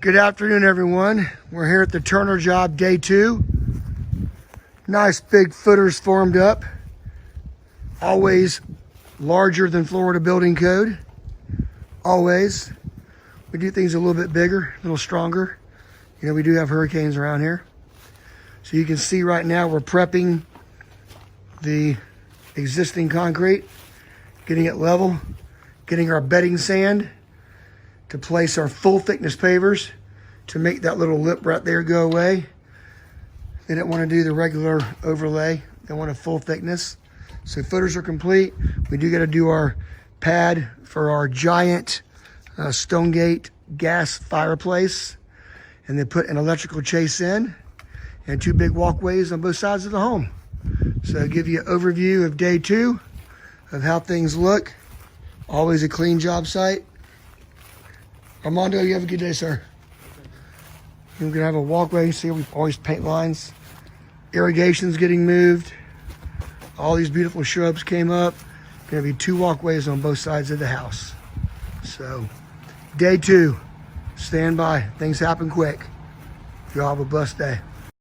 Good afternoon, everyone. We're here at the Turner job, day 2. Nice big footers formed up. Always larger than Florida building code. Always. We do things a little bit bigger, a little stronger. You know, we do have hurricanes around here. So you can see right now we're prepping the existing concrete, getting it level, getting our bedding sand to place our full thickness pavers to make that little lip right there go away. They didn't want to do the regular overlay. They want a full thickness. So footers are complete. We do got to do our pad for our giant stone gate gas fireplace, and then put an electrical chase in and 2 big walkways on both sides of the home. So I'll give you an overview of day 2 of how things look. Always a clean job site. Armando, you have a good day, sir. We're gonna have a walkway. See, we always paint lines. Irrigation's getting moved. All these beautiful shrubs came up. Gonna be 2 walkways on both sides of the house. So, day 2, stand by. Things happen quick. You all have a blessed day.